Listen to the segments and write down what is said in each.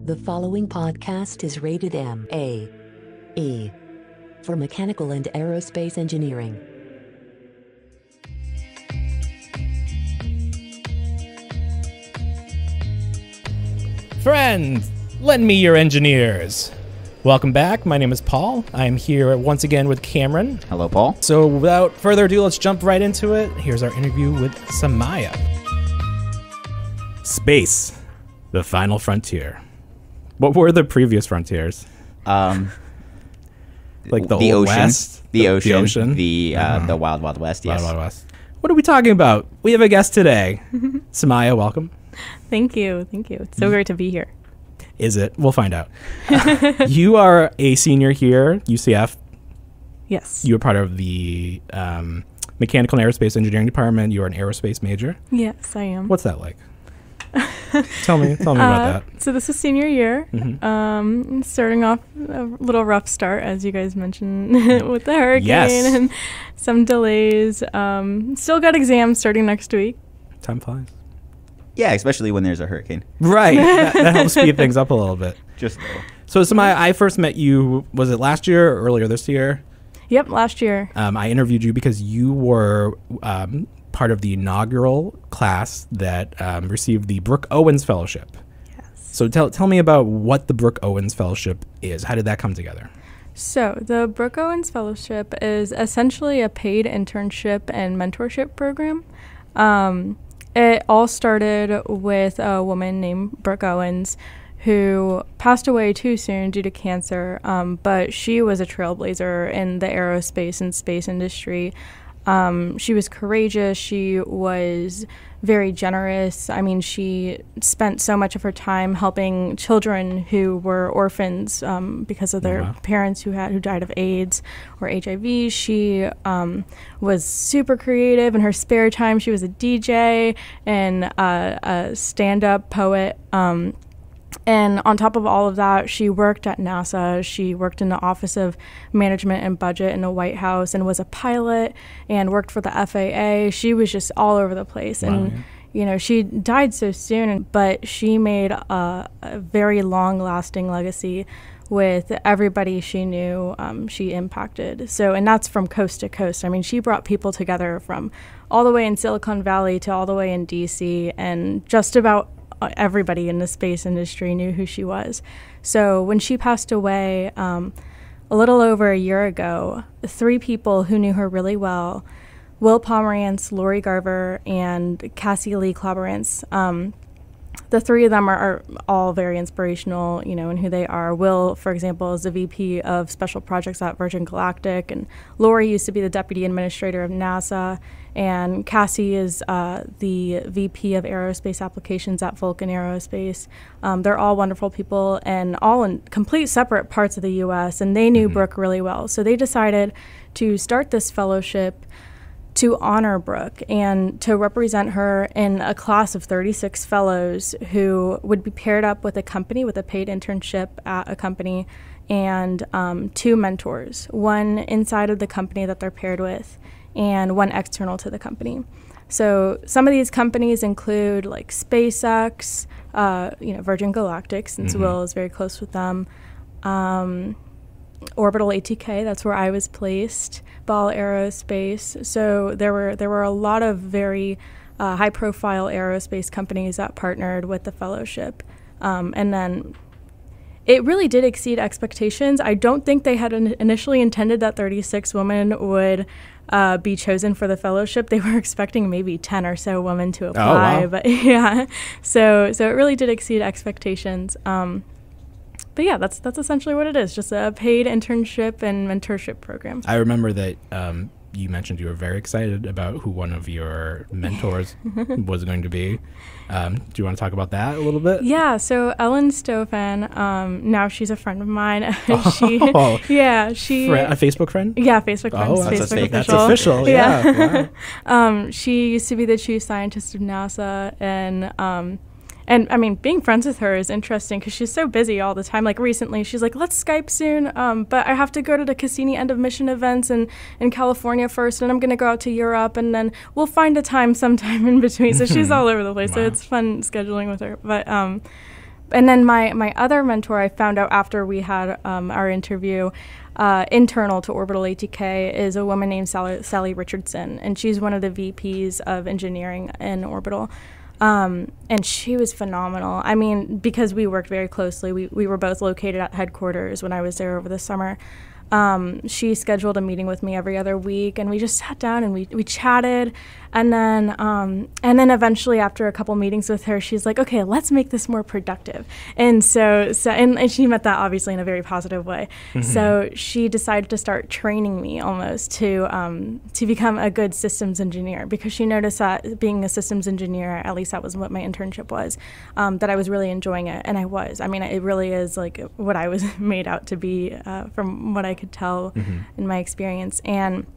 The following podcast is rated MAE for mechanical and aerospace engineering. Friends, lend me your engineers. Welcome back. My name is Paul. I am here once again with Cameron. Hello, Paul. So without further ado, let's jump right into it. Here's our interview with Sumayya. Space, the final frontier. What were the previous frontiers? Like the Old ocean, West? the ocean, the Wild Wild West. Yes. Wild West. What are we talking about? We have a guest today. Sumayya, welcome. Thank you. It's so great to be here. Is it? We'll find out. You are a senior here, UCF. Yes. You were part of the mechanical and aerospace engineering department. You are an aerospace major. Yes, I am. What's that like? Tell me about that. So this is senior year. Starting off a little rough start, as you guys mentioned, with the hurricane and some delays. Still got exams starting next week. Time flies. Yeah, especially when there's a hurricane. Right. that helps speed things up a little bit. Just a little. So Sumayya, I first met you, was it last year or earlier this year? Yep, last year. I interviewed you because you were part of the inaugural class that received the Brooke Owens Fellowship. Yes. So tell me about what the Brooke Owens Fellowship is. How did that come together? So the Brooke Owens Fellowship is essentially a paid internship and mentorship program. It all started with a woman named Brooke Owens who passed away too soon due to cancer, but she was a trailblazer in the aerospace and space industry. She was courageous. She was very generous. I mean, she spent so much of her time helping children who were orphans because of their parents who died of AIDS or HIV. She was super creative. In her spare time, she was a DJ and a stand-up poet. And on top of all of that, she worked at NASA. She worked in the Office of Management and Budget in the White House and was a pilot and worked for the FAA. She was just all over the place. Wow, and, you know, she died so soon, but she made a very long-lasting legacy with everybody she knew she impacted. So, and that's from coast to coast. I mean, she brought people together from all the way in Silicon Valley to all the way in DC, and just about everybody in the space industry knew who she was. So when she passed away a little over a year ago, 3 people who knew her really well, Will Pomerantz, Lori Garver, and Cassie Lee Clobberance, the 3 of them are all very inspirational, you know, in who they are. Will, for example, is the VP of Special Projects at Virgin Galactic, and Lori used to be the Deputy Administrator of NASA, and Cassie is the VP of Aerospace Applications at Vulcan Aerospace. They're all wonderful people and all in complete separate parts of the U.S., and they knew Brooke really well. So they decided to start this fellowship to honor Brooke and to represent her in a class of 36 fellows who would be paired up with a company, with a paid internship at a company, and 2 mentors, one inside of the company that they're paired with and one external to the company. So some of these companies include like SpaceX, Virgin Galactic, since Will is very close with them, Orbital ATK, that's where I was placed, Ball Aerospace. So there were a lot of very high-profile aerospace companies that partnered with the fellowship. And then it really did exceed expectations. I don't think they had initially intended that 36 women would be chosen for the fellowship. They were expecting maybe 10 or so women to apply. Oh, wow. But yeah, so it really did exceed expectations. But yeah, that's essentially what it is, just a paid internship and mentorship program. I remember that you mentioned you were very excited about who one of your mentors was going to be. Do you want to talk about that a little bit? Yeah, so Ellen Stofan, now she's a friend of mine. A Facebook friend? Yeah, Facebook friend. Oh, that's official. Yeah. Wow. She used to be the chief scientist of NASA, and I mean, being friends with her is interesting because she's so busy all the time. Like recently, she's like, let's Skype soon, but I have to go to the Cassini end of mission events in California first, and I'm going to go out to Europe, and then we'll find a time sometime in between. So she's all over the place. Wow. So it's fun scheduling with her. And then my other mentor, I found out after we had our interview, internal to Orbital ATK, is a woman named Sally Richardson, and she's one of the VPs of engineering in Orbital. And she was phenomenal. I mean, because we worked very closely, we were both located at headquarters when I was there over the summer. She scheduled a meeting with me every other week, and we just sat down and we chatted. And then eventually, after a couple meetings with her, she's like, "Okay, let's make this more productive." And so she meant that obviously in a very positive way. Mm-hmm. So she decided to start training me almost to become a good systems engineer, because she noticed that being a systems engineer, at least that was what my internship was, that I was really enjoying it, and I was. I mean, it really is like what I was made out to be, from what I could tell in my experience. And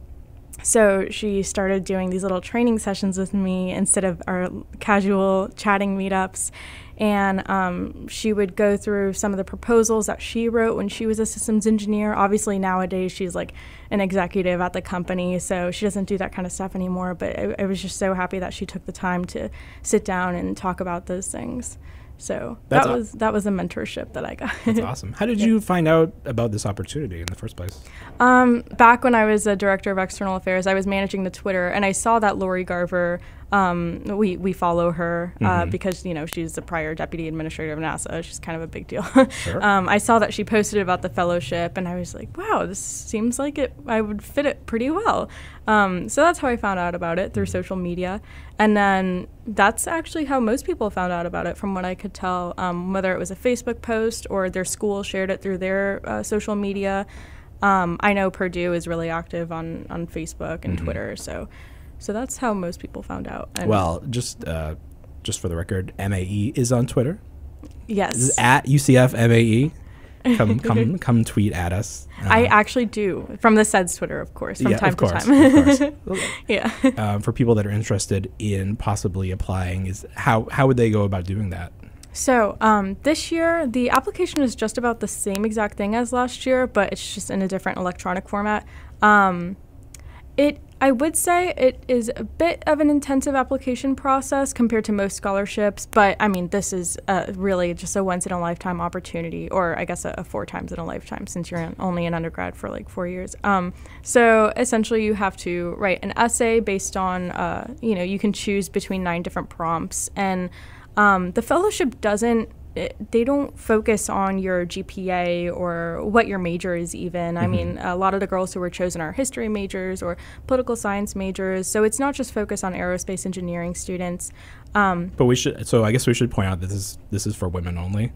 so she started doing these little training sessions with me instead of our casual chatting meetups. And she would go through some of the proposals that she wrote when she was a systems engineer. Obviously, nowadays, she's like an executive at the company, so she doesn't do that kind of stuff anymore. But I was just so happy that she took the time to sit down and talk about those things. So that was a mentorship that I got. That's awesome. How did you find out about this opportunity in the first place? Back when I was a director of external affairs, I was managing the Twitter, and I saw that Lori Garver, we follow her because, you know, she's the prior deputy administrator of NASA. She's kind of a big deal. Sure. I saw that she posted about the fellowship, and I was like, wow, this seems like I would fit it pretty well. So that's how I found out about it, through social media. And then that's actually how most people found out about it, from what I could tell, whether it was a Facebook post or their school shared it through their social media. I know Purdue is really active on Facebook and Twitter, so that's how most people found out. And well, just for the record, MAE is on Twitter. Yes. This is at UCF MAE. Come tweet at us. I actually do, from the SEDS Twitter, of course, from time to time. Of course. Yeah. For people that are interested in possibly applying, how would they go about doing that? So this year, the application is just about the same exact thing as last year, but it's just in a different electronic format. I would say it is a bit of an intensive application process compared to most scholarships, but I mean, this is really just a once-in-a-lifetime opportunity, or I guess a 4 times in a lifetime, since you're only an undergrad for like 4 years. So essentially you have to write an essay based on, you can choose between 9 different prompts, and the fellowship they don't focus on your GPA or what your major is even. I mean, a lot of the girls who were chosen are history majors or political science majors, so it's not just focused on aerospace engineering students. But I guess we should point out that this is for women only.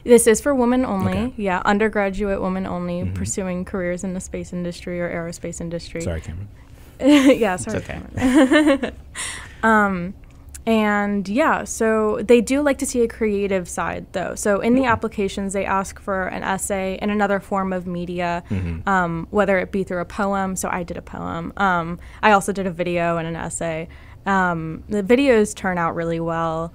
This is for women only, okay. Yeah, undergraduate women only, pursuing careers in the space industry or aerospace industry. Sorry, Cameron. Yeah, sorry. It's okay. And yeah, so they do like to see a creative side, though. So in the applications, they ask for an essay and another form of media, whether it be through a poem. So I did a poem. I also did a video and an essay. The videos turn out really well.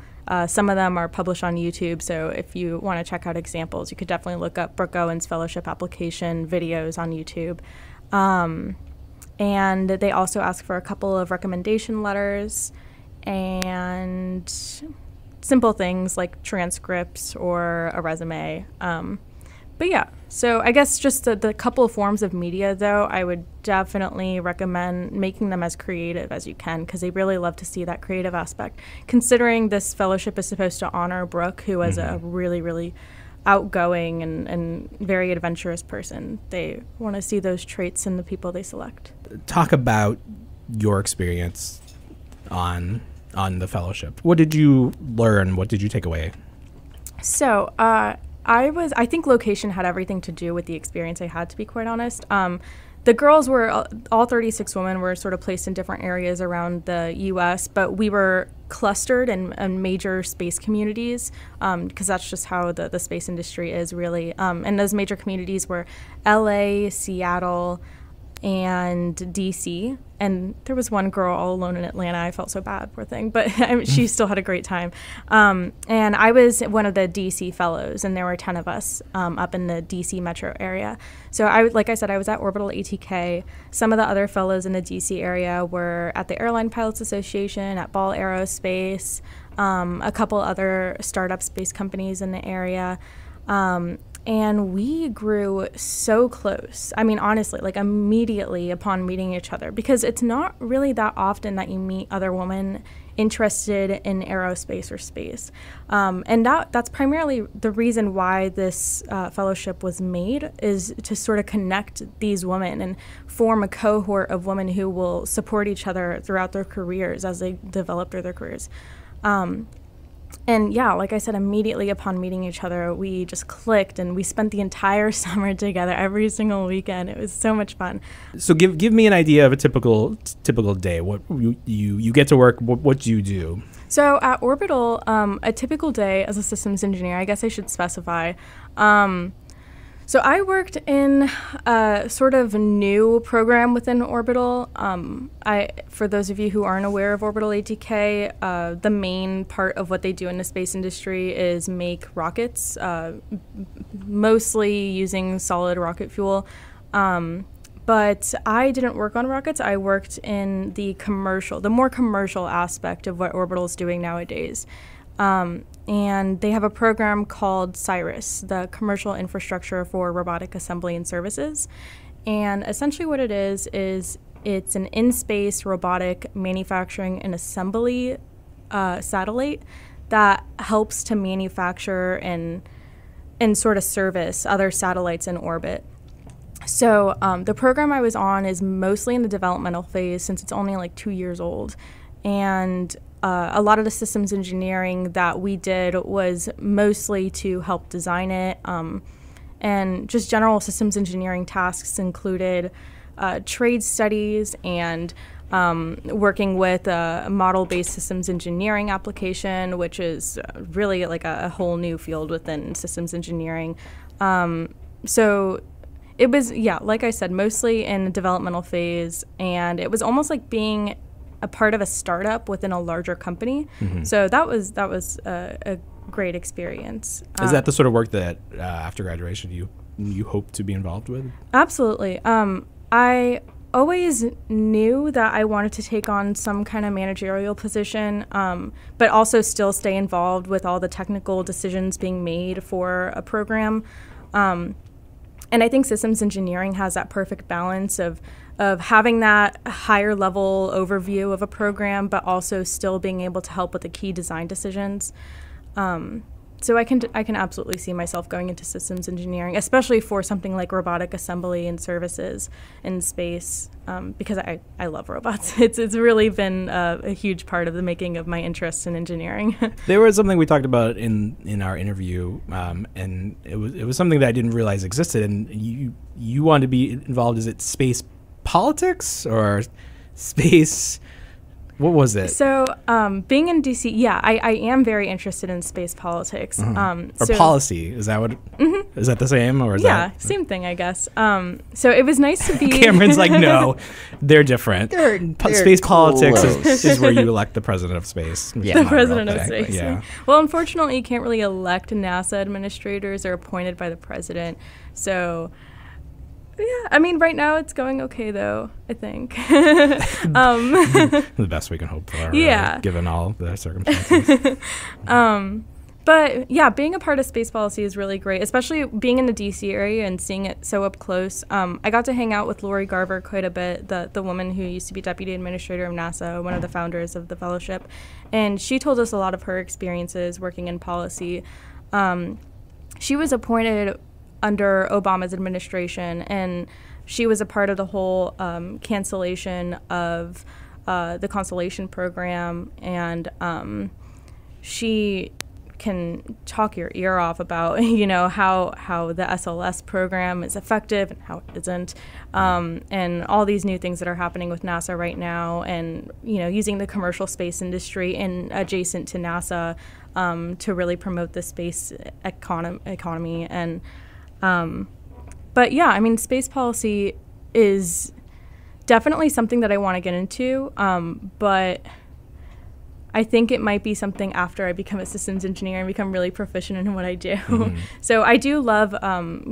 Some of them are published on YouTube, so if you want to check out examples, you could definitely look up Brooke Owens Fellowship application videos on YouTube. And they also ask for a couple of recommendation letters and simple things like transcripts or a resume. But yeah, so I guess just the couple of forms of media, though, I would definitely recommend making them as creative as you can, because they really love to see that creative aspect. Considering this fellowship is supposed to honor Brooke, who is a really, really outgoing and very adventurous person, they want to see those traits in the people they select. Talk about your experience on the fellowship. What did you learn? What did you take away? So I think location had everything to do with the experience I had, to be quite honest. The girls were, all 36 women were sort of placed in different areas around the U.S., but we were clustered in major space communities, because that's just how the space industry is, really. And those major communities were L.A., Seattle, and D.C., and there was one girl all alone in Atlanta. I felt so bad, poor thing, but she still had a great time. And I was one of the D.C. fellows, and there were 10 of us up in the D.C. metro area. So like I said, I was at Orbital ATK. Some of the other fellows in the D.C. area were at the Airline Pilots Association, at Ball Aerospace, a couple other startup space companies in the area. And we grew so close. I mean, honestly, like immediately upon meeting each other, because it's not really that often that you meet other women interested in aerospace or space. And that's primarily the reason why this fellowship was made, is to sort of connect these women and form a cohort of women who will support each other throughout their careers as they develop their careers. And yeah, like I said, immediately upon meeting each other, we just clicked, and we spent the entire summer together every single weekend. It was so much fun. So give me an idea of a typical day. What you get to work. What do you do? So at Orbital, a typical day as a systems engineer, I guess I should specify. So I worked in a sort of new program within Orbital. For those of you who aren't aware of Orbital ATK, the main part of what they do in the space industry is make rockets, mostly using solid rocket fuel. But I didn't work on rockets. I worked in the more commercial aspect of what Orbital is doing nowadays. And they have a program called CIRUS, the Commercial Infrastructure for Robotic Assembly and Services. And essentially what it is it's an in-space robotic manufacturing and assembly satellite that helps to manufacture and sort of service other satellites in orbit. So the program I was on is mostly in the developmental phase, since it's only like 2 years old. And a lot of the systems engineering that we did was mostly to help design it, and just general systems engineering tasks included trade studies and working with a model-based systems engineering application, which is really like a whole new field within systems engineering. So it was, yeah, like I said, mostly in the developmental phase, and it was almost like being a part of a startup within a larger company. Mm-hmm. So that was a great experience. Is that the sort of work that after graduation you hope to be involved with? Absolutely. I always knew that I wanted to take on some kind of managerial position, but also still stay involved with all the technical decisions being made for a program. And I think systems engineering has that perfect balance of having that higher level overview of a program, but also still being able to help with the key design decisions. So I can absolutely see myself going into systems engineering, especially for something like robotic assembly and services in space, because I love robots. It's really been a huge part of the making of my interest in engineering. There was something we talked about in our interview, and it was something that I didn't realize existed. And you wanted to be involved. Is it space politics or space? What was it? So being in DC, yeah, I am very interested in space politics. Or policy. Is that what? Mm-hmm. Is that the same? Or is that? Same thing, I guess. So it was nice to be... Cameron's like, no, they're different. They're space politics is where you elect the president of space. Yeah, the president of space. Yeah. Well, unfortunately, you can't really elect NASA administrators. They're appointed by the president. So... yeah, I mean, right now it's going okay, though, I think. The best we can hope for, yeah. Given all the circumstances. But, yeah, being a part of space policy is really great, especially being in the D.C. area and seeing it so up close. I got to hang out with Lori Garver quite a bit, the woman who used to be deputy administrator of NASA, one of the founders of the fellowship. And she told us a lot of her experiences working in policy. She was appointed under Obama's administration, and she was a part of the whole cancellation of the Constellation program, and she can talk your ear off about how the SLS program is effective and how it isn't, and all these new things that are happening with NASA right now, and using the commercial space industry and adjacent to NASA to really promote the space economy. And but yeah, I mean, space policy is definitely something that I want to get into, but I think it might be something after I become a systems engineer and become really proficient in what I do. Mm-hmm. So I do love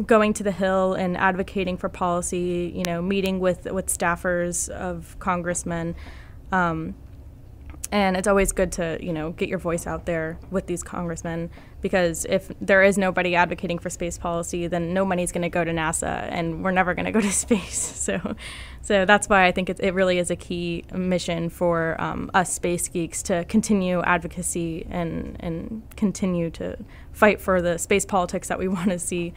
going to the Hill and advocating for policy, meeting with staffers of congressmen. And it's always good to, get your voice out there with these congressmen, because if there is nobody advocating for space policy, then no money's going to go to NASA, and we're never going to go to space. So that's why I think it really is a key mission for us space geeks to continue advocacy and continue to fight for the space politics that we want to see.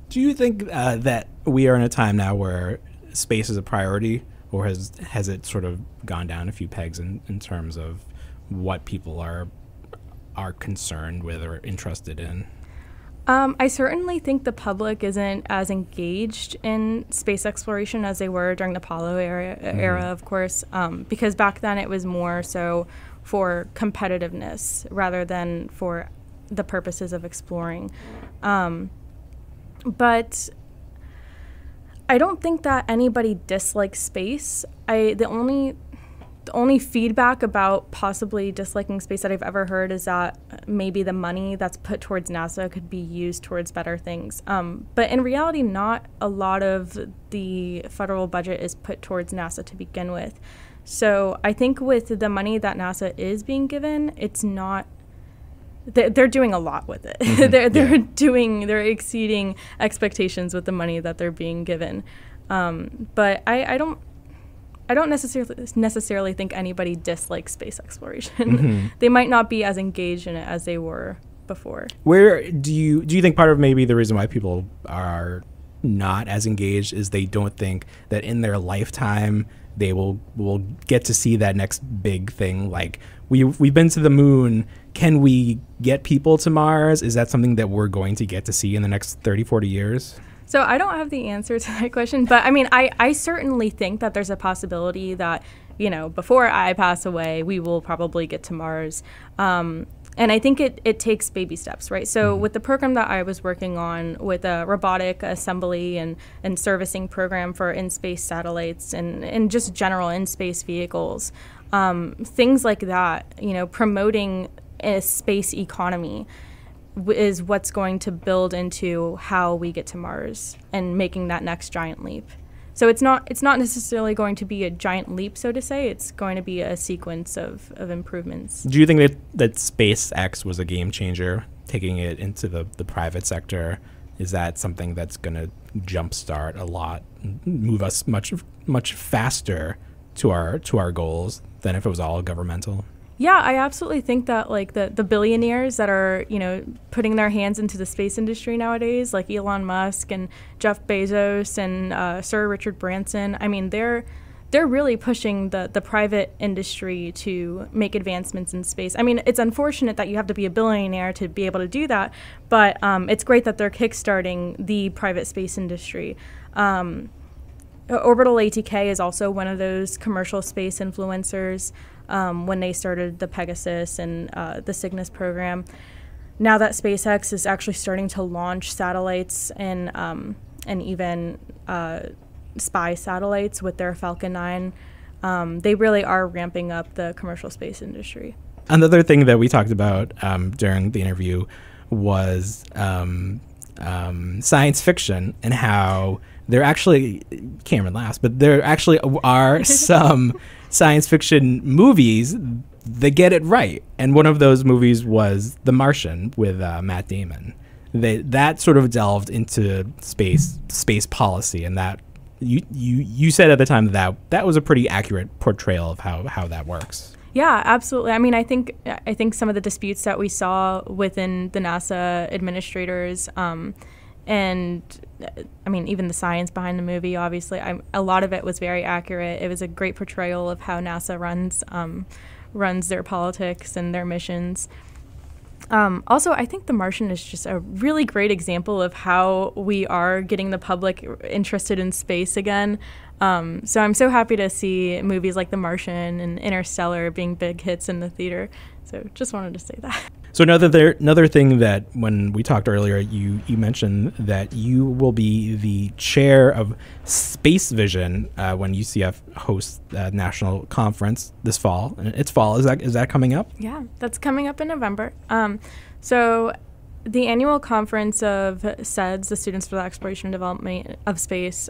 Do you think that we are in a time now where space is a priority? Or has it sort of gone down a few pegs in terms of what people are concerned with or interested in? I certainly think the public isn't as engaged in space exploration as they were during the Apollo era, of course, because back then it was more so for competitiveness rather than for the purposes of exploring. But I don't think that anybody dislikes space. The only feedback about possibly disliking space that I've ever heard is that maybe the money that's put towards NASA could be used towards better things. But in reality, not a lot of the federal budget is put towards NASA to begin with. So I think with the money that NASA is being given, it's not. They're doing a lot with it. They're exceeding expectations with the money that they're being given. But I don't necessarily think anybody dislikes space exploration. They might not be as engaged in it as they were before. Where do you think part of maybe the reason why people are not as engaged is they don't think that in their lifetime they will get to see that next big thing? Like we've been to the moon. Can we get people to Mars? Is that something that we're going to get to see in the next 30, 40 years? So I don't have the answer to that question, but I mean, I certainly think that there's a possibility that, before I pass away, we will probably get to Mars. And I think it takes baby steps, right? So with the program that I was working on with a robotic assembly and servicing program for in-space satellites and just general in-space vehicles, things like that, promoting a space economy is what's going to build into how we get to Mars and making that next giant leap. So it's not necessarily going to be a giant leap, so to say. It's going to be a sequence of improvements. Do you think that SpaceX was a game changer, taking it into the private sector? Is that something that's going to jumpstart a lot, move us much faster to our goals than if it was all governmental? Yeah, I absolutely think that the billionaires that are, putting their hands into the space industry nowadays, like Elon Musk and Jeff Bezos and Sir Richard Branson, I mean, they're really pushing the private industry to make advancements in space. I mean, it's unfortunate that you have to be a billionaire to be able to do that, but it's great that they're kickstarting the private space industry. Orbital ATK is also one of those commercial space influencers. When they started the Pegasus and the Cygnus program. Now that SpaceX is actually starting to launch satellites and even spy satellites with their Falcon 9, they really are ramping up the commercial space industry. Another thing that we talked about during the interview was science fiction and how there actually, Cameron laughs, but there actually are some science fiction movies that get it right. And one of those movies was The Martian with Matt Damon. That sort of delved into space policy, and that you said at the time that was a pretty accurate portrayal of how that works. Yeah, absolutely. I mean, I think some of the disputes that we saw within the NASA administrators, and I mean, even the science behind the movie, obviously, a lot of it was very accurate. It was a great portrayal of how NASA runs their politics and their missions. Also, I think The Martian is just a really great example of how we are getting the public interested in space again. So I'm so happy to see movies like The Martian and Interstellar being big hits in the theater. So just wanted to say that. So another thing that when we talked earlier, you mentioned that you will be the chair of Space Vision when UCF hosts a national conference this fall. And it's fall. Is that coming up? Yeah, that's coming up in November. So the annual conference of SEDS, the Students for the Exploration and Development of Space,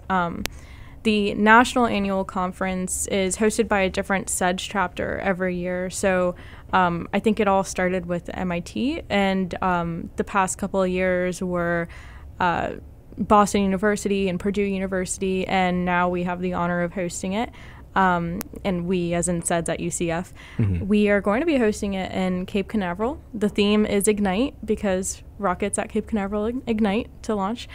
the national annual conference is hosted by a different SEDS chapter every year. So I think it all started with MIT, and the past couple of years were Boston University and Purdue University, and now we have the honor of hosting it. And we, as in SEDS at UCF, we are going to be hosting it in Cape Canaveral. The theme is Ignite, because rockets at Cape Canaveral ignite to launch.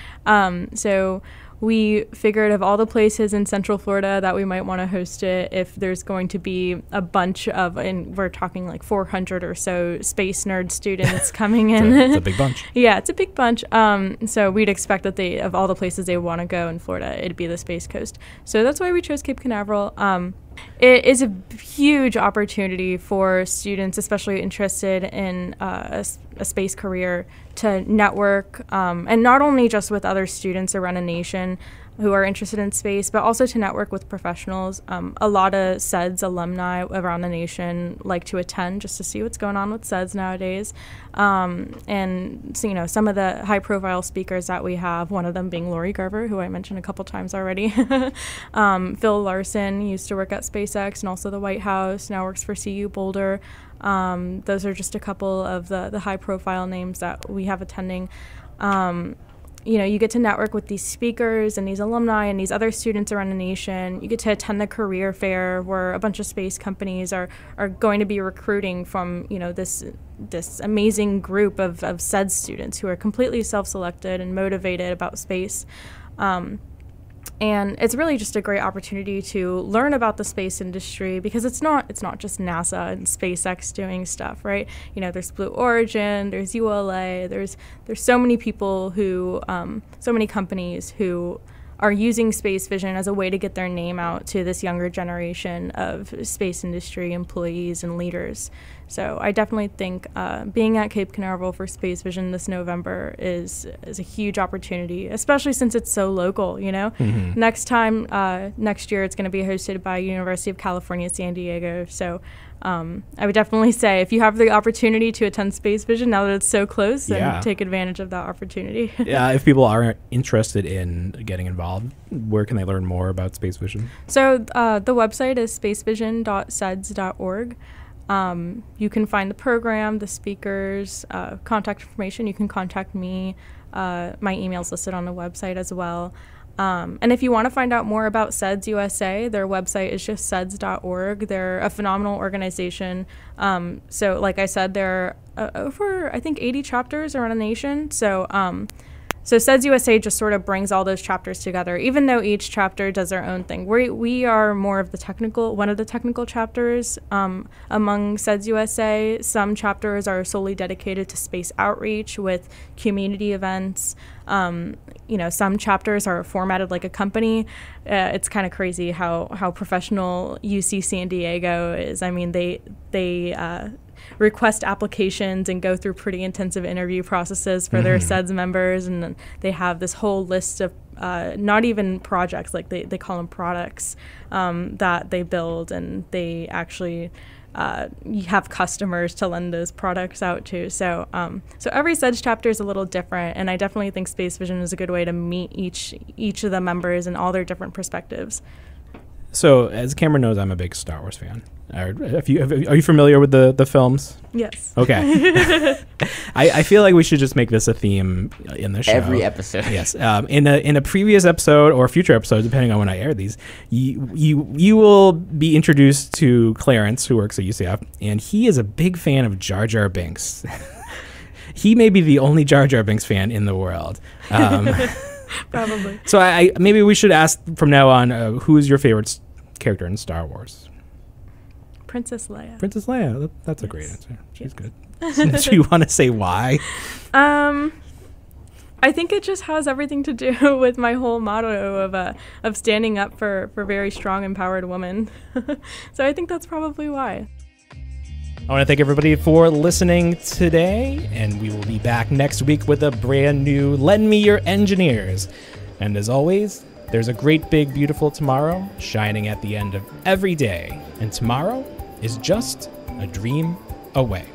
So we figured of all the places in Central Florida that we might want to host it, if there's going to be a bunch of, and we're talking like 400 or so space nerd students coming in. It's a big bunch. Yeah, it's a big bunch. So we'd expect that of all the places they want to go in Florida, it'd be the Space Coast. So that's why we chose Cape Canaveral. It is a huge opportunity for students, especially interested in a space career, to network, and not only just with other students around the nation who are interested in space, but also to network with professionals. A lot of SEDS alumni around the nation like to attend just to see what's going on with SEDS nowadays. And so, some of the high-profile speakers that we have, one of them being Lori Garver, who I mentioned a couple times already. Phil Larson used to work at SpaceX and also the White House, now works for CU Boulder. Those are just a couple of the high-profile names that we have attending. You get to network with these speakers and these alumni and these other students around the nation. You get to attend the career fair where a bunch of space companies are going to be recruiting from, this amazing group of SEDS students who are completely self-selected and motivated about space. And it's really just a great opportunity to learn about the space industry, because it's not just NASA and SpaceX doing stuff, right? There's Blue Origin, there's ULA, there's so many people who, so many companies who are using space vision as a way to get their name out to this younger generation of space industry employees and leaders. So I definitely think being at Cape Canaveral for Space Vision this November is a huge opportunity, especially since it's so local, Next year it's going to be hosted by University of California, San Diego. So I would definitely say, if you have the opportunity to attend Space Vision now that it's so close, then take advantage of that opportunity. Yeah, if people are interested in getting involved, where can they learn more about Space Vision? So the website is spacevision.seds.org. You can find the program, the speakers, contact information. You can contact me. My email's listed on the website as well. And if you want to find out more about SEDS USA, their website is just seds.org. They're a phenomenal organization. So like I said, there are over, I think, 80 chapters around the nation. So SEDS USA just sort of brings all those chapters together, even though each chapter does their own thing. We are more of one of the technical chapters among SEDS USA. Some chapters are solely dedicated to space outreach with community events. Some chapters are formatted like a company. It's kind of crazy how professional UC San Diego is. I mean, they request applications and go through pretty intensive interview processes for their SEDS members, and they have this whole list of not even projects, like they call them products, that they build, and they actually have customers to lend those products out to. So every SEDS chapter is a little different, and I definitely think Space Vision is a good way to meet each of the members and all their different perspectives. So, as Cameron knows, I'm a big Star Wars fan. Are you familiar with the films? Yes. Okay. I feel like we should just make this a theme in the show. Every episode. Yes. In a previous episode or future episode, depending on when I air these, you will be introduced to Clarence, who works at UCF, and he is a big fan of Jar Jar Binks. He may be the only Jar Jar Binks fan in the world. Probably. So maybe we should ask from now on, who is your favorite character in Star Wars? Princess Leia. Princess Leia. That's a great answer. She's good. Do you want to say why? I think it just has everything to do with my whole motto of standing up for very strong, empowered women. So I think that's probably why. I want to thank everybody for listening today, and we will be back next week with a brand new Lend Me Your Engineers. And as always, there's a great, big, beautiful tomorrow shining at the end of every day, and tomorrow is just a dream away.